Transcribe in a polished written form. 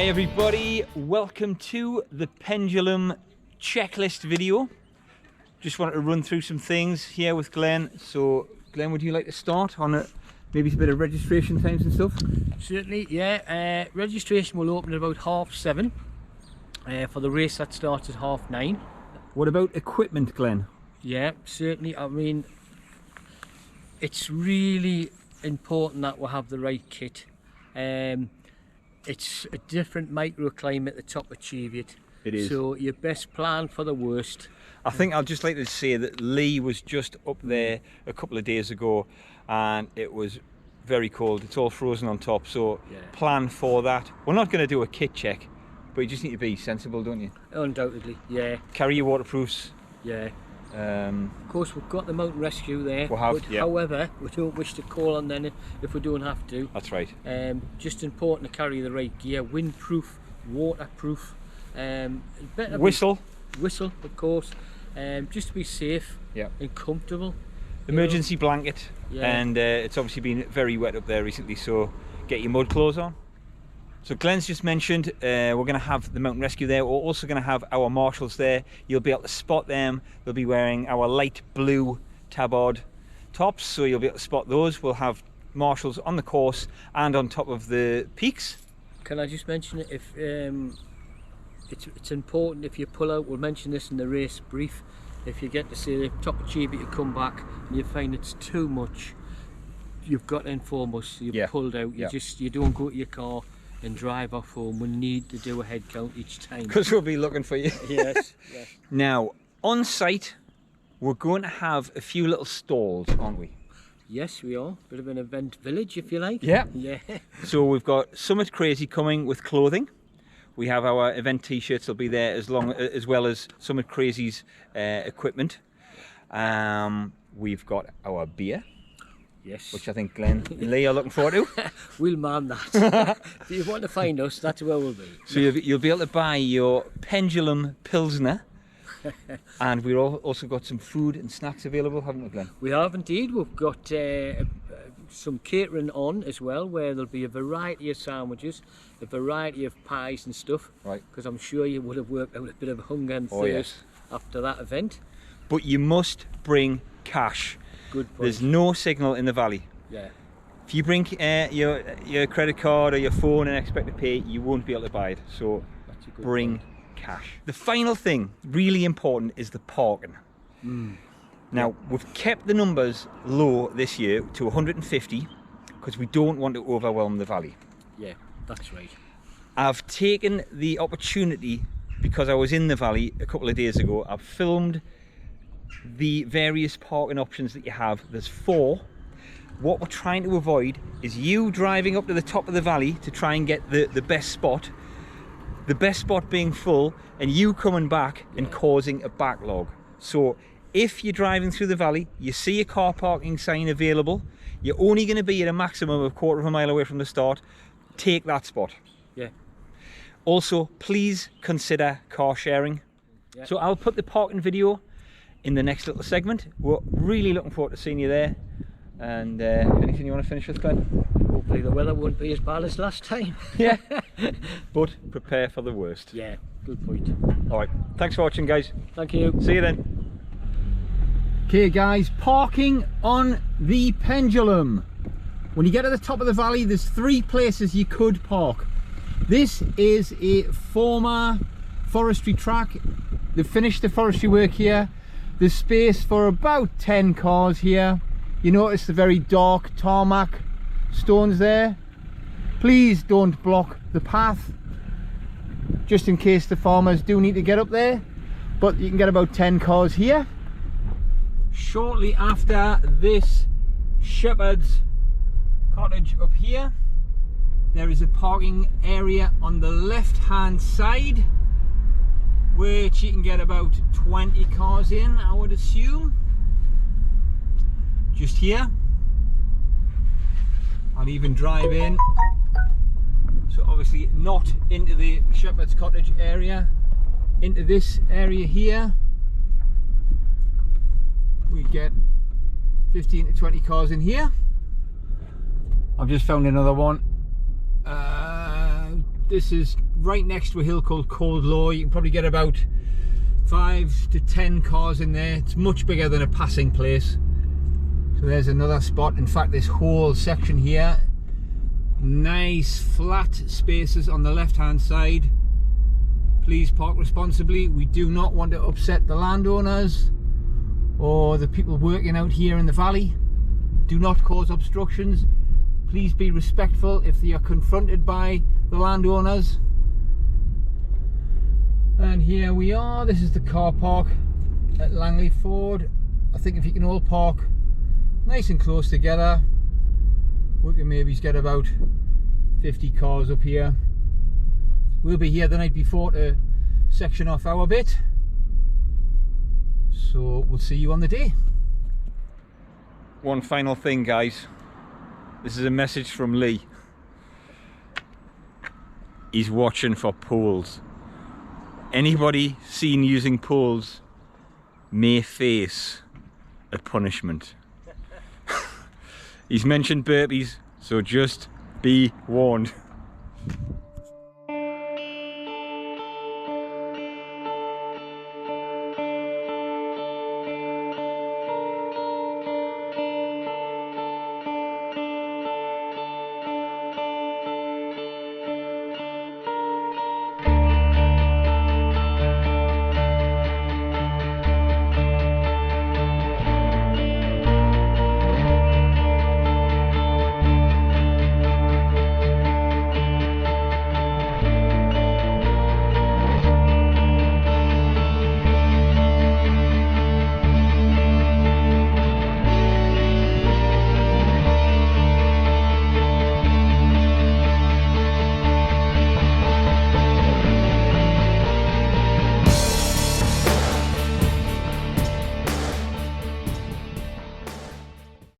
Hi everybody, welcome to the Pendulum checklist video. Just wanted to run through some things here with Glenn. So Glenn, would you like to start on maybe a bit of registration times and stuff? Certainly, yeah. Registration will open at about 7:30 for the race that starts at 9:30. What about equipment, Glenn? Yeah, certainly. I mean, it's really important that we have the right kit. It's a different microclimate, the top of Cheviot. It is. So your best plan for the worst. I think I'd just like to say that Lee was just up there a couple of days ago and it was very cold. It's all frozen on top, so Yeah. plan for that. We're not going to do a kit check, but you just need to be sensible, don't you? Undoubtedly, yeah. Carry your waterproofs. Yeah. Of course, we've got the mountain rescue there. We have, but yeah. However, we don't wish to call on them if we don't have to. That's right. Just important to carry the right gear, windproof, waterproof, better Whistle. Whistle, of course, just to be safe, Yeah. and comfortable. Emergency blanket. Yeah. And it's obviously been very wet up there recently, so get your mud clothes on. So Glenn's just mentioned we're going to have the mountain rescue there. We're also going to have our marshals there. You'll be able to spot them. They'll be wearing our light blue tabard tops, so you'll be able to spot those. We'll have marshals on the course and on top of the peaks. Can I just mention it? If it's important if you pull out, we'll mention this in the race brief. If you get to see the top of Cheviot, you come back and you find it's too much, you've got to inform us. You've pulled out. You don't go to your car and drive off home. We need to do a head count each time. Because we'll be looking for you. Yes, yes. Now, on site, we're going to have a few little stalls, aren't we? Yes, we are. Bit of an event village, if you like. Yeah. Yeah. So we've got Summit Crazy coming with clothing. We have our event t-shirts, they'll be there as well as Summit Crazy's equipment. We've got our beer. Yes. Which I think Glenn and Lee are looking forward to. We'll man that. If you want to find us, that's where we'll be. So you'll be able to buy your Pendulum Pilsner. And we've also got some food and snacks available, haven't we, Glenn? We have indeed. We've got some catering on as well, where there'll be a variety of sandwiches, a variety of pies and stuff. Right. Because I'm sure you would have worked out a bit of hunger and thirst after that event. But you must bring cash. Good point. There's no signal in the valley. Yeah. If you bring your credit card or your phone and expect to pay, you won't be able to buy it. So That's a good bring cash. The final thing, really important, is the parking. Now, we've kept the numbers low this year to 150 because we don't want to overwhelm the valley. Yeah, that's right. I've taken the opportunity, because I was in the valley a couple of days ago, I've filmed the various parking options that you have. There's 4. What we're trying to avoid is you driving up to the top of the valley to try and get the best spot. The best spot being full and you coming back and causing a backlog. So if you're driving through the valley, you see a car parking sign available, you're only going to be at a maximum of a quarter of a mile away from the start, take that spot. Yeah. Also, please consider car sharing. Yeah. So I'll put the parking video in the next little segment. We're really looking forward to seeing you there. And anything you want to finish with, Glenn? Hopefully the weather won't be as bad as last time. Yeah. But prepare for the worst. Yeah, good point. All right. Thanks for watching, guys. Thank you. See you then. Okay, guys, parking on the Pendulum. When you get to the top of the valley, there's 3 places you could park. This is a former forestry track. They've finished the forestry work here. There's space for about 10 cars here. You notice the very dark tarmac stones there. Please don't block the path, just in case the farmers do need to get up there. But you can get about 10 cars here. Shortly after this shepherd's cottage up here, there is a parking area on the left hand side, which you can get about 20 cars in, I would assume. Just here. I'll even drive in. So obviously not into the shepherd's cottage area, into this area here. We get 15 to 20 cars in here. I've just found another one This is right next to a hill called Cold Law. You can probably get about 5 to 10 cars in there. It's much bigger than a passing place. So there's another spot. In fact, this whole section here, nice flat spaces on the left hand side. Please park responsibly. We do not want to upset the landowners or the people working out here in the valley. Do not cause obstructions. Please be respectful if they are confronted by the landowners. And here we are. This is the car park at Langley Ford. I think if you can all park nice and close together, we can maybe get about 50 cars up here. We'll be here the night before to section off our bit, so we'll see you on the day. One final thing, guys. This is a message from Lee. He's watching for poles. Anybody seen using poles may face a punishment. He's mentioned burpees, so just be warned.